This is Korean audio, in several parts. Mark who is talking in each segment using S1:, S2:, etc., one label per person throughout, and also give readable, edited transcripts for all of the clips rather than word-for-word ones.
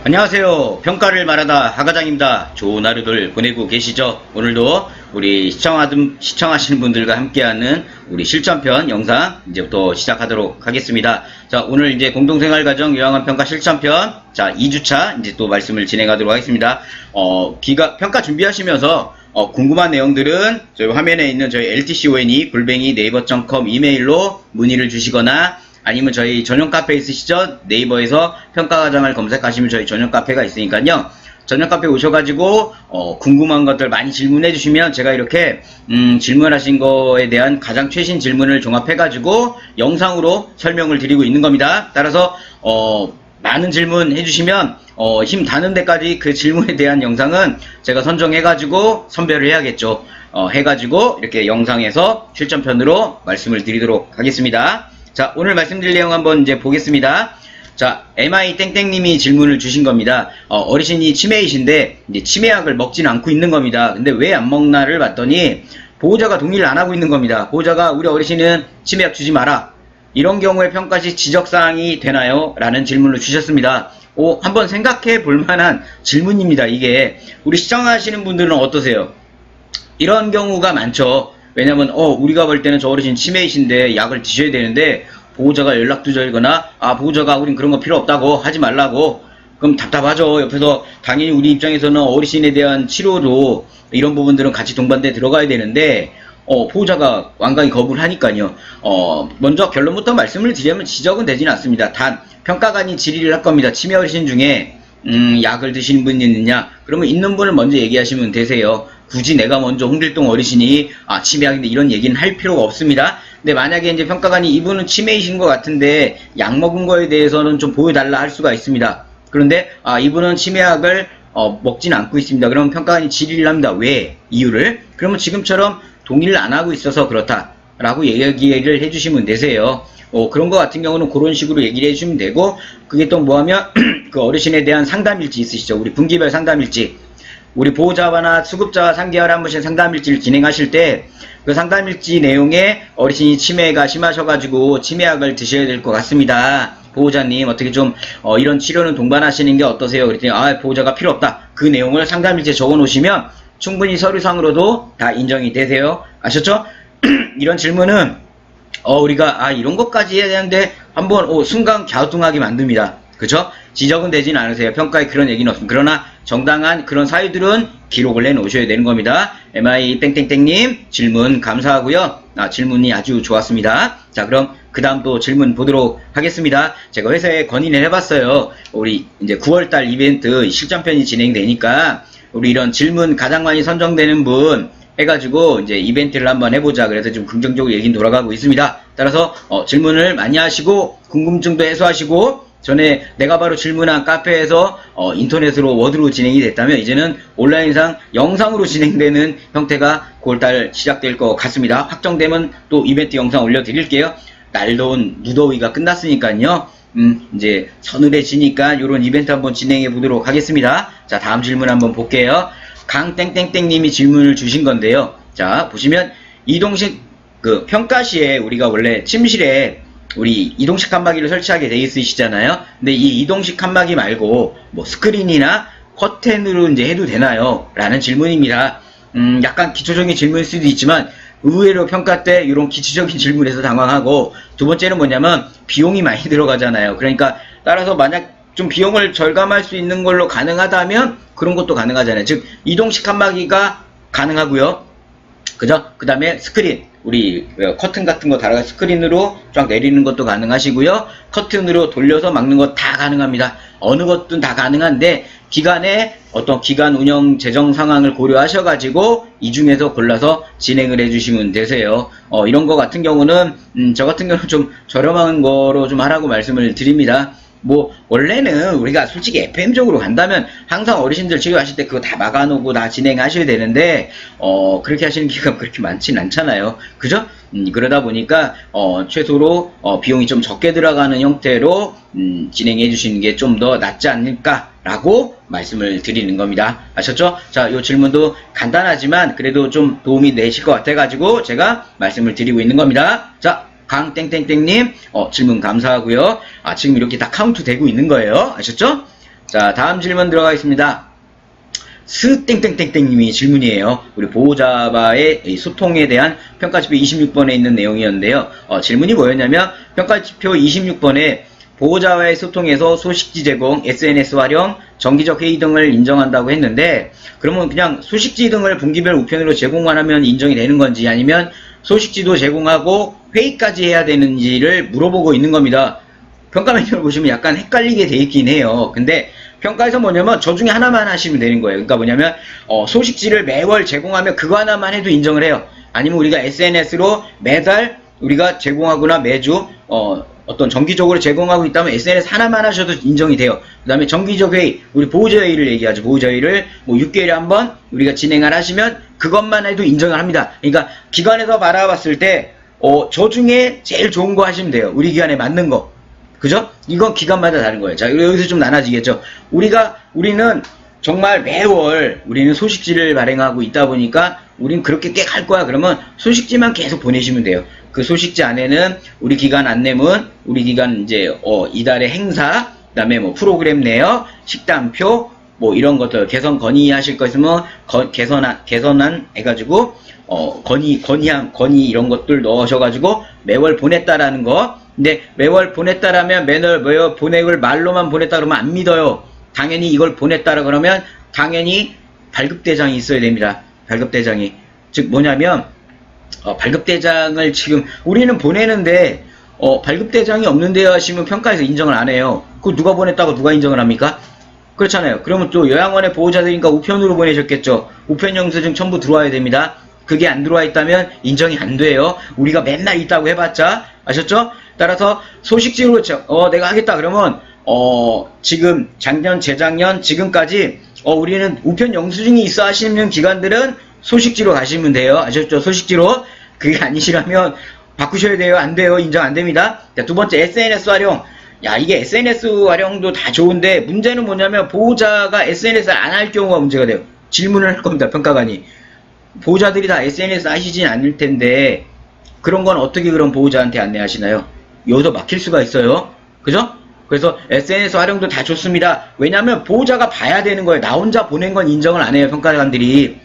S1: 안녕하세요. 평가를 말하다 하과장입니다. 좋은 하루들 보내고 계시죠? 오늘도 우리 시청하시는 분들과 함께하는 우리 실전편 영상 이제부터 시작하도록 하겠습니다. 자, 오늘 이제 공동생활과정 요양원 평가 실전편, 자, 2주차 이제 또 말씀을 진행하도록 하겠습니다. 평가 준비하시면서 궁금한 내용들은 저희 화면에 있는 저희 ltcone@naver.com 이메일로 문의를 주시거나 아니면 저희 전용 카페 있으시죠? 네이버에서 평가과정을 검색하시면 저희 전용 카페가 있으니까요. 전용 카페 오셔가지고 궁금한 것들 많이 질문해 주시면 제가 이렇게 질문하신 거에 대한 가장 최신 질문을 종합해가지고 영상으로 설명을 드리고 있는 겁니다. 따라서 많은 질문 해주시면 힘 닿는 데까지 그 질문에 대한 영상은 제가 선정해가지고 선별을 해야겠죠. 해가지고 이렇게 영상에서 실전편으로 말씀을 드리도록 하겠습니다. 자, 오늘 말씀드릴 내용 한번 이제 보겠습니다. 자, MI땡땡님이 질문을 주신 겁니다. 어르신이 치매이신데 이제 치매약을 먹진 않고 있는 겁니다. 근데 왜 안 먹나를 봤더니 보호자가 동의를 안 하고 있는 겁니다. 보호자가 우리 어르신은 치매약 주지 마라. 이런 경우에 평가시 지적사항이 되나요? 라는 질문을 주셨습니다. 한번 생각해 볼 만한 질문입니다. 이게 우리 시청하시는 분들은 어떠세요? 이런 경우가 많죠. 왜냐면 우리가 볼 때는 저 어르신 치매이신데 약을 드셔야 되는데 보호자가 연락도 절거나 보호자가 우린 그런 거 필요 없다고 하지 말라고, 그럼 답답하죠. 옆에서 당연히 우리 입장에서는 어르신에 대한 치료도 이런 부분들은 같이 동반돼 들어가야 되는데 보호자가 완강히 거부를 하니까요. 먼저 결론부터 말씀을 드리자면 지적은 되지는 않습니다. 단 평가관이 질의를 할 겁니다. 치매 어르신 중에 약을 드시는 분이 있느냐? 그러면 있는 분을 먼저 얘기하시면 되세요. 굳이 내가 먼저 홍길동 어르신이 치매약인데 이런 얘기는 할 필요가 없습니다. 근데 만약에 이제 평가관이 이분은 치매이신 것 같은데 약 먹은 거에 대해서는 좀 보여달라 할 수가 있습니다. 그런데 이분은 치매약을 먹진 않고 있습니다. 그러면 평가관이 질의를 합니다. 왜? 이유를? 그러면 지금처럼 동의를 안 하고 있어서 그렇다라고 얘기를 해주시면 되세요. 그런 거 같은 경우는 그런 식으로 얘기를 해주시면 되고, 그게 또 뭐하면 그 어르신에 대한 상담일지 있으시죠? 우리 분기별 상담일지. 우리 보호자나 수급자와 3개월에 한 번씩 상담일지를 진행하실 때 그 상담일지 내용에 어르신이 치매가 심하셔가지고 치매약을 드셔야 될 것 같습니다. 보호자님 어떻게 좀 이런 치료는 동반하시는 게 어떠세요? 그랬더니 보호자가 필요 없다. 그 내용을 상담일지에 적어 놓으시면 충분히 서류상으로도 다 인정이 되세요. 아셨죠? 이런 질문은 우리가 이런 것까지 해야 되는데 한번 순간 갸우뚱하게 만듭니다. 그쵸? 지적은 되진 않으세요. 평가에 그런 얘기는 없습니다. 그러나 정당한 그런 사유들은 기록을 내놓으셔야 되는 겁니다. MI땡땡땡님 질문 감사하고요. 질문이 아주 좋았습니다. 자, 그럼 그 다음 또 질문 보도록 하겠습니다. 제가 회사에 건의를 해봤어요. 우리 이제 9월달 이벤트 실전편이 진행되니까 우리 이런 질문 가장 많이 선정되는 분 해가지고 이제 이벤트를 한번 해보자. 그래서 좀 긍정적으로 얘기는 돌아가고 있습니다. 따라서 질문을 많이 하시고 궁금증도 해소하시고, 전에 내가 바로 질문한 카페에서 인터넷으로 워드로 진행이 됐다면 이제는 온라인상 영상으로 진행되는 형태가 9월달 시작될 것 같습니다. 확정되면 또 이벤트 영상 올려드릴게요. 날 더운 무더위가 끝났으니까요. 이제 서늘해지니까 이런 이벤트 한번 진행해 보도록 하겠습니다. 자, 다음 질문 한번 볼게요. 강땡땡땡님이 질문을 주신 건데요. 자, 보시면 이동식 평가시에 우리가 원래 침실에 우리 이동식 칸막이를 설치하게 돼 있으시잖아요. 근데 이 이동식 칸막이 말고 뭐 스크린이나 커튼으로 이제 해도 되나요? 라는 질문입니다. 약간 기초적인 질문일 수도 있지만 의외로 평가 때 이런 기초적인 질문에서 당황하고, 두 번째는 뭐냐면 비용이 많이 들어가잖아요. 그러니까 따라서 만약 좀 비용을 절감할 수 있는 걸로 가능하다면 그런 것도 가능하잖아요. 즉 이동식 칸막이가 가능하고요. 그죠? 그 다음에 스크린, 우리 커튼 같은 거 달아서 스크린으로 쫙 내리는 것도 가능하시고요. 커튼으로 돌려서 막는 것 다 가능합니다. 어느 것든 다 가능한데 기간에 어떤 기간 운영 재정 상황을 고려하셔가지고 이 중에서 골라서 진행을 해주시면 되세요. 이런 거 같은 경우는 저 같은 경우는 좀 저렴한 거로 좀 하라고 말씀을 드립니다. 뭐 원래는 우리가 솔직히 FM적으로 간다면 항상 어르신들 치료하실 때 그거 다 막아놓고 다 진행하셔야 되는데 그렇게 하시는 기회가 그렇게 많지는 않잖아요. 그죠? 그러다 보니까 최소로 비용이 좀 적게 들어가는 형태로 진행해 주시는 게 좀 더 낫지 않을까 라고 말씀을 드리는 겁니다. 아셨죠? 자, 이 질문도 간단하지만 그래도 좀 도움이 되실 것 같아 가지고 제가 말씀을 드리고 있는 겁니다. 자, 강땡땡땡님 질문 감사하고요. 지금 이렇게 다 카운트 되고 있는 거예요. 아셨죠? 자, 다음 질문 들어가겠습니다. 스땡땡땡땡님이 질문이에요. 우리 보호자와의 이 소통에 대한 평가지표 26번에 있는 내용이었는데요. 질문이 뭐였냐면 평가지표 26번에 보호자와의 소통에서 소식지 제공, SNS 활용, 정기적 회의 등을 인정한다고 했는데, 그러면 그냥 소식지 등을 분기별 우편으로 제공만 하면 인정이 되는 건지, 아니면 소식지도 제공하고 회의까지 해야 되는지를 물어보고 있는 겁니다. 평가 메뉴를 보시면 약간 헷갈리게 돼 있긴 해요. 근데 평가에서 뭐냐면 저 중에 하나만 하시면 되는 거예요. 그러니까 뭐냐면 소식지를 매월 제공하면 그거 하나만 해도 인정을 해요. 아니면 우리가 SNS로 매달 우리가 제공하거나 매주 어떤 정기적으로 제공하고 있다면 SNS 하나만 하셔도 인정이 돼요. 그 다음에 정기적 회의, 우리 보호자 회의를 얘기하죠. 보호자 회의를 뭐 6개월에 한번 우리가 진행을 하시면 그것만 해도 인정을 합니다. 그러니까 기관에서 바라봤을 때 저 중에 제일 좋은 거 하시면 돼요. 우리 기관에 맞는 거. 그죠? 이건 기관마다 다른 거예요. 자, 여기서 좀 나눠지겠죠. 우리는 정말 매월 우리는 소식지를 발행하고 있다 보니까 우린 그렇게 꽤 갈 거야. 그러면 소식지만 계속 보내시면 돼요. 그 소식지 안에는 우리 기관 안내문, 우리 기관 이제 이달의 행사, 그다음에 뭐 프로그램 내역, 식단표, 뭐 이런 것들 개선 건의하실 거 있으면 개선안 해가지고 건의 이런 것들 넣으셔가지고 매월 보냈다라는 거. 근데 매월 보냈다라면 매월 보내을 말로만 보냈다 그러면 안 믿어요. 당연히 이걸 보냈다라 그러면 당연히 발급대장이 있어야 됩니다. 발급대장이. 즉 뭐냐면 발급대장을 지금 우리는 보내는데 발급대장이 없는데요 하시면 평가에서 인정을 안 해요. 그거 누가 보냈다고 누가 인정을 합니까? 그렇잖아요. 그러면 또 요양원의 보호자들이니까 우편으로 보내셨겠죠. 우편 영수증 첨부 들어와야 됩니다. 그게 안 들어와 있다면 인정이 안 돼요. 우리가 맨날 있다고 해봤자 아셨죠? 따라서 소식지로 내가 하겠다 그러면 지금 작년 재작년 지금까지 우리는 우편 영수증이 있어 하시는 기관들은 소식지로 가시면 돼요. 아셨죠? 소식지로. 그게 아니시라면 바꾸셔야 돼요. 안 돼요. 인정 안 됩니다. 자, 두 번째 SNS 활용. 야, 이게 SNS 활용도 다 좋은데 문제는 뭐냐면 보호자가 SNS를 안 할 경우가 문제가 돼요. 질문을 할 겁니다. 평가관이. 보호자들이 다 SNS 하시진 않을 텐데 그런 건 어떻게 그런 보호자한테 안내하시나요? 여기서 막힐 수가 있어요. 그죠? 그래서 SNS 활용도 다 좋습니다. 왜냐하면 보호자가 봐야 되는 거예요. 나 혼자 보낸 건 인정을 안 해요. 평가관들이.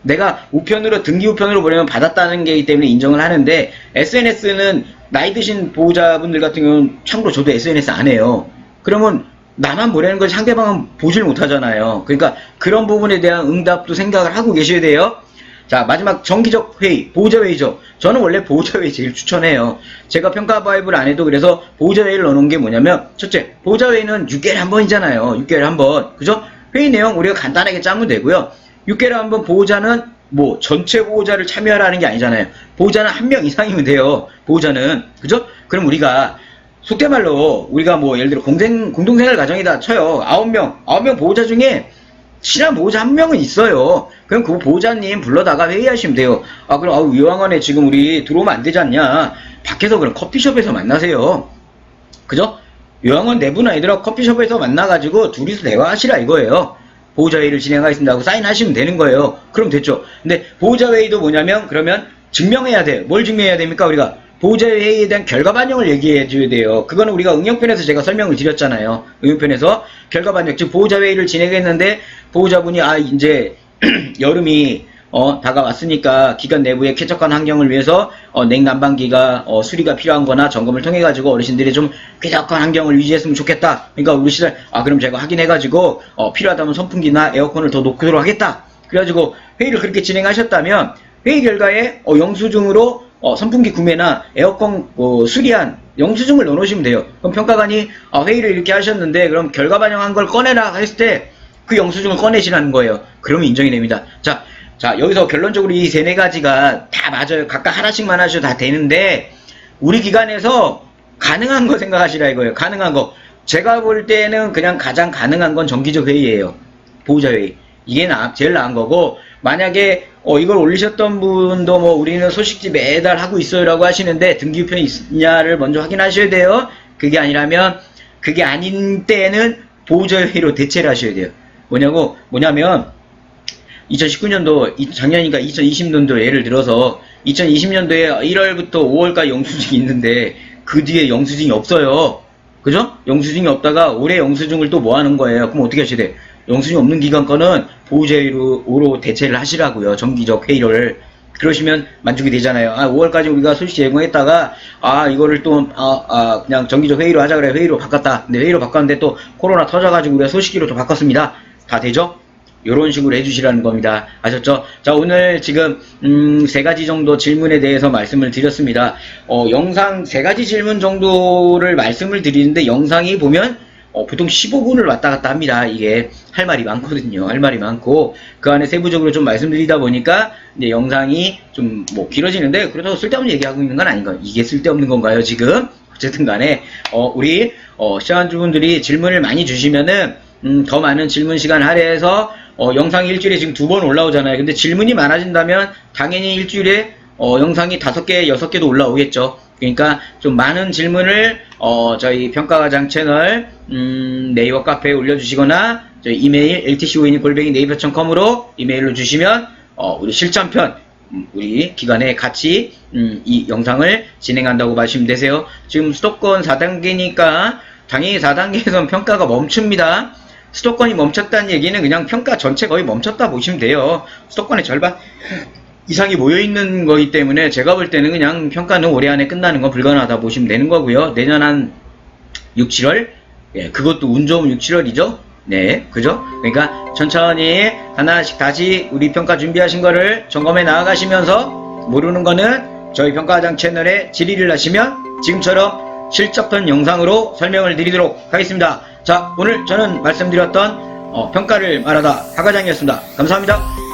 S1: 내가 우편으로 등기 우편으로 보내면 받았다는 게이기 때문에 인정을 하는데 SNS는 나이 드신 보호자분들 같은 경우는 참고로 저도 SNS 안 해요. 그러면 나만 보내는 걸 상대방은 보질 못하잖아요. 그러니까 그런 부분에 대한 응답도 생각을 하고 계셔야 돼요. 자, 마지막 정기적 회의, 보호자 회의죠. 저는 원래 보호자 회의 제일 추천해요. 제가 평가 바이브를 안 해도 그래서 보호자 회의를 넣어놓은 게 뭐냐면 첫째, 보호자 회의는 6개월에 한 번이잖아요. 6개월에 한 번. 그죠? 회의 내용 우리가 간단하게 짜면 되고요. 6개월에 한 번 보호자는 뭐 전체 보호자를 참여하라는 게 아니잖아요. 보호자는 한 명 이상이면 돼요. 보호자는. 그죠? 그럼 우리가 속된 말로 우리가 뭐 예를 들어 공동생활 가정이다 쳐요. 9명 보호자 중에 친한 보호자 한 명은 있어요. 그럼 그 보호자님 불러다가 회의하시면 돼요. 그럼 요양원에 지금 우리 들어오면 안 되지 않냐. 밖에서 그럼 커피숍에서 만나세요. 그죠? 요양원 내부나 아니더라도 커피숍에서 만나가지고 둘이서 대화하시라 이거예요. 보호자 회의를 진행하겠습니다 하고 사인하시면 되는 거예요. 그럼 됐죠. 근데 보호자 회의도 뭐냐면 그러면 증명해야 돼요. 뭘 증명해야 됩니까? 우리가 보호자 회의에 대한 결과 반영을 얘기해 줘야 돼요. 그거는 우리가 응용편에서 제가 설명을 드렸잖아요. 응용편에서 결과 반영, 즉 보호자 회의를 진행했는데 보호자분이 이제 여름이 다가왔으니까 기관 내부의 쾌적한 환경을 위해서 냉난방기가 수리가 필요한 거나 점검을 통해 가지고 어르신들이 좀 쾌적한 환경을 유지했으면 좋겠다. 그러니까 우리 시설 그럼 제가 확인해 가지고 필요하다면 선풍기나 에어컨을 더 놓도록 하겠다. 그래가지고 회의를 그렇게 진행하셨다면 회의 결과에 영수증으로 선풍기 구매나 에어컨 수리한 영수증을 넣어놓으시면 돼요. 그럼 평가관이 회의를 이렇게 하셨는데 그럼 결과 반영한 걸 꺼내라 했을 때 그 영수증을 꺼내시라는 거예요. 그러면 인정이 됩니다. 자, 여기서 결론적으로 이 3-4가지가 다 맞아요. 각각 하나씩만 하셔도 다 되는데 우리 기관에서 가능한 거 생각하시라 이거예요. 가능한 거. 제가 볼 때는 그냥 가장 가능한 건 정기적 회의예요. 보호자 회의. 이게 제일 나은 거고, 만약에 이걸 올리셨던 분도 뭐 우리는 소식지 매달 하고 있어요 라고 하시는데 등기 우편이 있냐를 먼저 확인하셔야 돼요. 그게 아닌 때는 보호자 회의로 대체를 하셔야 돼요. 뭐냐면 2019년도 작년이니까 2020년도 예를 들어서 2020년도에 1월부터 5월까지 영수증이 있는데 그 뒤에 영수증이 없어요. 그죠? 영수증이 없다가 올해 영수증을 또 뭐 하는 거예요? 그럼 어떻게 하셔야 돼? 영수증 없는 기간 거는 보호자유로 대체를 하시라고요. 정기적 회의를. 그러시면 만족이 되잖아요. 5월까지 우리가 소식 제공했다가, 이거를 또, 그냥 정기적 회의로 하자 그래. 회의로 바꿨다. 근데 회의로 바꿨는데 또 코로나 터져가지고 우리가 소식기로 또 바꿨습니다. 다 되죠? 요런 식으로 해주시라는 겁니다. 아셨죠? 자, 오늘 지금, 3가지 정도 질문에 대해서 말씀을 드렸습니다. 영상 3가지 질문 정도를 말씀을 드리는데, 영상이 보면, 보통 15분을 왔다 갔다 합니다. 이게 할 말이 많거든요. 할 말이 많고 그 안에 세부적으로 좀 말씀드리다 보니까 이제 영상이 좀 뭐 길어지는데 그래도 쓸데없는 얘기하고 있는 건 아닌가요? 이게 쓸데없는 건가요 지금? 어쨌든 간에 우리 시청자분들이 질문을 많이 주시면은 더 많은 질문 시간 할애해서 영상이 일주일에 지금 2번 올라오잖아요. 근데 질문이 많아진다면 당연히 일주일에 영상이 5개, 6개도 올라오겠죠. 그러니까 좀 많은 질문을 저희 평가과장 채널 네이버 카페에 올려주시거나 저희 이메일 ltcoin@naver.com으로 이메일로 주시면 우리 실전편 우리 기관에 같이 이 영상을 진행한다고 말씀드리면 되세요. 지금 수도권 4단계니까 당연히 4단계에선 평가가 멈춥니다. 수도권이 멈췄다는 얘기는 그냥 평가 전체 거의 멈췄다 보시면 돼요. 수도권의 절반 이상이 모여있는 거기 때문에 제가 볼 때는 그냥 평가는 올해 안에 끝나는 건 불가능하다 보시면 되는 거고요. 내년 한 6, 7월? 예, 그것도 운 좋으면 6, 7월이죠? 네, 그죠? 그러니까 천천히 하나씩 다시 우리 평가 준비하신 거를 점검해 나아가시면서 모르는 거는 저희 평가과장 채널에 질의를 하시면 지금처럼 실적편 영상으로 설명을 드리도록 하겠습니다. 자, 오늘 저는 말씀드렸던 평가를 말하다 하과장이었습니다. 감사합니다.